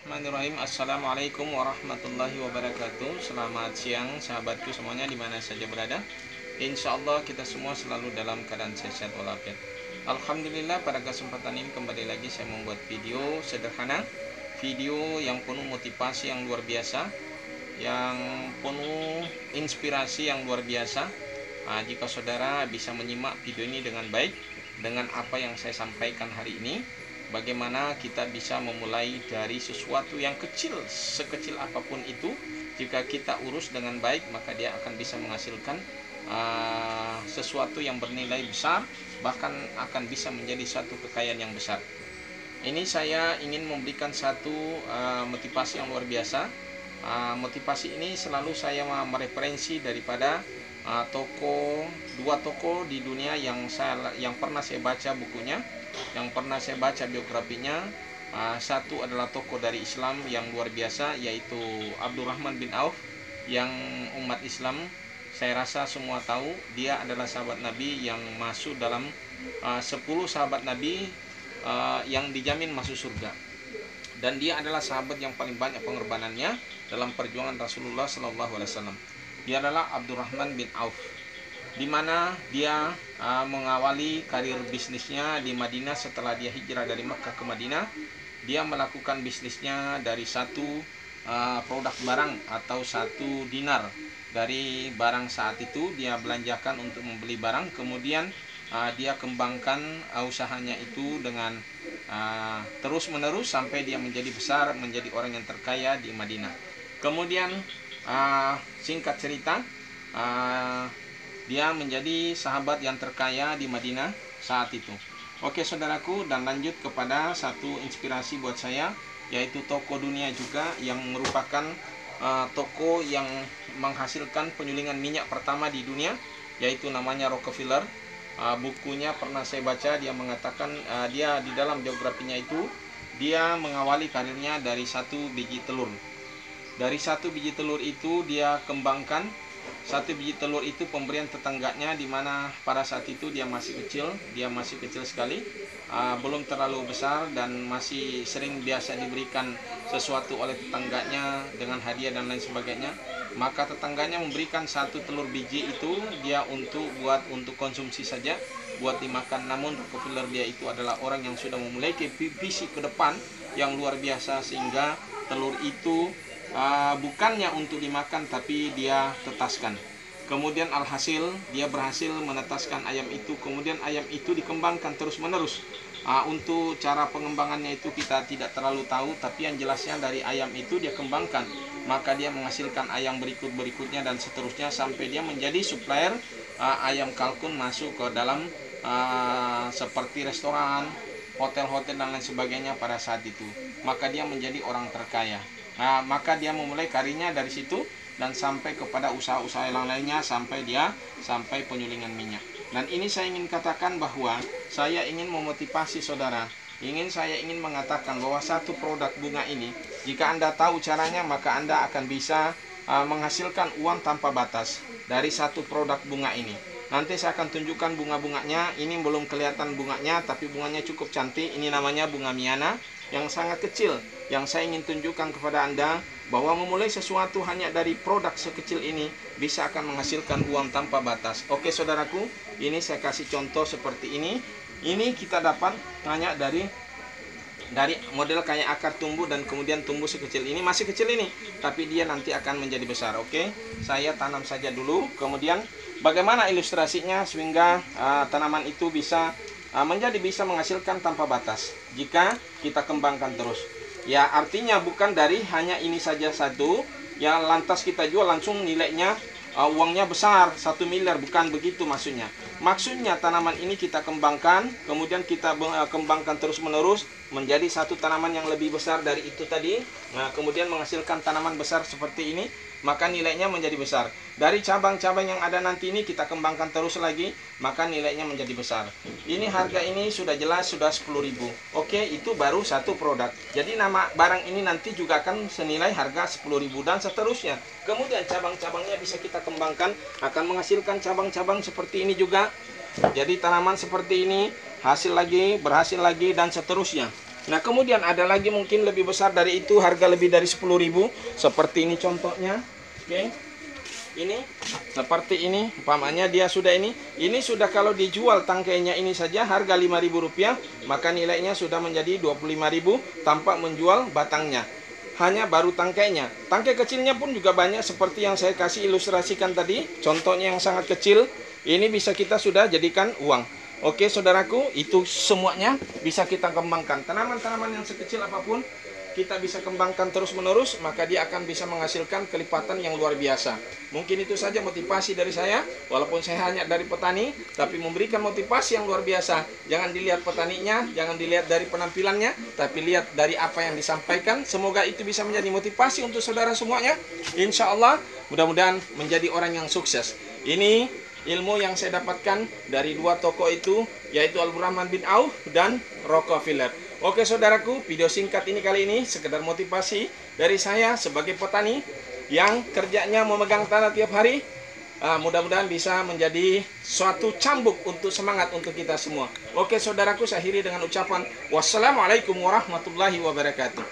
Bismillahirrahmanirrahim. Assalamualaikum warahmatullahi wabarakatuh. Selamat siang sahabatku semuanya dimana saja berada. Insya Allah kita semua selalu dalam keadaan sehat walafiat. Alhamdulillah, pada kesempatan ini kembali lagi saya membuat video sederhana, video yang penuh motivasi yang luar biasa, yang penuh inspirasi yang luar biasa. Jika saudara bisa menyimak video ini dengan baik, dengan apa yang saya sampaikan hari ini, bagaimana kita bisa memulai dari sesuatu yang kecil, sekecil apapun itu. Jika kita urus dengan baik, maka dia akan bisa menghasilkan sesuatu yang bernilai besar, bahkan akan bisa menjadi satu kekayaan yang besar. Ini saya ingin memberikan satu motivasi yang luar biasa. Motivasi ini selalu saya mereferensi daripada dua toko di dunia yang pernah saya baca bukunya, yang pernah saya baca biografinya. Satu adalah tokoh dari Islam yang luar biasa, yaitu Abdurrahman bin Auf, yang umat Islam saya rasa semua tahu. Dia adalah sahabat Nabi yang masuk dalam 10 sahabat Nabi yang dijamin masuk surga. Dan dia adalah sahabat yang paling banyak pengorbanannya dalam perjuangan Rasulullah SAW. Dia adalah Abdurrahman bin Auf, di mana dia mengawali karir bisnisnya di Madinah. Setelah dia hijrah dari Makkah ke Madinah, dia melakukan bisnisnya dari satu produk barang atau satu dinar dari barang saat itu. Dia belanjakan untuk membeli barang, kemudian dia kembangkan usahanya itu dengan terus menerus sampai dia menjadi besar, menjadi orang yang terkaya di Madinah. Kemudian singkat cerita, dia menjadi sahabat yang terkaya di Madinah saat itu. Oke saudaraku, dan lanjut kepada satu inspirasi buat saya, yaitu toko dunia juga, yang merupakan toko yang menghasilkan penyulingan minyak pertama di dunia, yaitu namanya Rockefeller. Bukunya pernah saya baca, dia mengatakan dia di dalam biografinya itu, dia mengawali karirnya dari satu biji telur. Dari satu biji telur itu dia kembangkan. Satu biji telur itu pemberian tetangganya, di mana pada saat itu dia masih kecil sekali, belum terlalu besar, dan masih sering biasa diberikan sesuatu oleh tetangganya dengan hadiah dan lain sebagainya. Maka tetangganya memberikan satu telur biji itu dia untuk konsumsi saja, buat dimakan. Namun Rockefeller dia itu adalah orang yang sudah memiliki visi ke depan yang luar biasa, sehingga telur itu bukannya untuk dimakan, tapi dia tetaskan. Kemudian alhasil dia berhasil menetaskan ayam itu. Kemudian ayam itu dikembangkan terus menerus. Untuk cara pengembangannya itu kita tidak terlalu tahu, tapi yang jelasnya dari ayam itu dia kembangkan, maka dia menghasilkan ayam berikutnya dan seterusnya, sampai dia menjadi supplier ayam kalkun masuk ke dalam seperti restoran, hotel-hotel dan lain sebagainya pada saat itu. Maka dia menjadi orang terkaya. Maka dia memulai karirnya dari situ dan sampai kepada usaha-usaha yang lainnya, sampai penyulingan minyak. Dan ini saya ingin katakan bahwa saya ingin memotivasi saudara. Saya ingin mengatakan bahwa satu produk bunga ini, jika Anda tahu caranya, maka Anda akan bisa menghasilkan uang tanpa batas dari satu produk bunga ini. Nanti saya akan tunjukkan bunga-bunganya. Ini belum kelihatan bunganya, tapi bunganya cukup cantik. Ini namanya bunga Miana yang sangat kecil. Yang saya ingin tunjukkan kepada Anda bahwa memulai sesuatu hanya dari produk sekecil ini bisa akan menghasilkan uang tanpa batas. Oke saudaraku, ini saya kasih contoh seperti ini. Ini kita dapat hanya dari model kayak akar tumbuh, dan kemudian tumbuh sekecil ini. Masih kecil ini, tapi dia nanti akan menjadi besar. Oke, saya tanam saja dulu. Kemudian bagaimana ilustrasinya sehingga tanaman itu bisa bisa menghasilkan tanpa batas jika kita kembangkan terus. Ya, artinya bukan dari hanya ini saja satu, ya lantas kita jual langsung nilainya uangnya besar 1 miliar, bukan begitu maksudnya. Maksudnya tanaman ini kita kembangkan, kemudian kita kembangkan terus menerus menjadi satu tanaman yang lebih besar dari itu tadi. Nah, kemudian menghasilkan tanaman besar seperti ini, maka nilainya menjadi besar. Dari cabang-cabang yang ada nanti ini kita kembangkan terus lagi, maka nilainya menjadi besar. Ini harga ini sudah jelas, sudah 10.000. Oke, itu baru satu produk. Jadi nama barang ini nanti juga akan senilai harga 10.000 dan seterusnya. Kemudian cabang-cabangnya bisa kita kembangkan, akan menghasilkan cabang-cabang seperti ini juga. Jadi tanaman seperti ini hasil lagi, berhasil lagi, dan seterusnya. Nah, kemudian ada lagi mungkin lebih besar dari itu, harga lebih dari 10.000. Seperti ini contohnya. Oke. Ini seperti ini, umpamanya dia sudah ini sudah kalau dijual tangkainya ini saja harga Rp5.000, maka nilainya sudah menjadi Rp25.000 tanpa menjual batangnya. Hanya baru tangkainya. Tangkai kecilnya pun juga banyak seperti yang saya kasih ilustrasikan tadi. Contohnya yang sangat kecil, ini bisa kita sudah jadikan uang. Oke saudaraku, itu semuanya bisa kita kembangkan. Tanaman-tanaman yang sekecil apapun kita bisa kembangkan terus-menerus, maka dia akan bisa menghasilkan kelipatan yang luar biasa. Mungkin itu saja motivasi dari saya, walaupun saya hanya dari petani, tapi memberikan motivasi yang luar biasa. Jangan dilihat petaninya, jangan dilihat dari penampilannya, tapi lihat dari apa yang disampaikan. Semoga itu bisa menjadi motivasi untuk saudara semuanya. Insya Allah, mudah-mudahan menjadi orang yang sukses. Ini ilmu yang saya dapatkan dari dua tokoh itu, yaitu Abdurrahman bin Auf dan Rockefeller. Oke saudaraku, video singkat ini kali ini sekedar motivasi dari saya sebagai petani yang kerjanya memegang tanah tiap hari. Mudah-mudahan bisa menjadi suatu cambuk untuk semangat untuk kita semua. Oke saudaraku, saya akhiri dengan ucapan wassalamualaikum warahmatullahi wabarakatuh.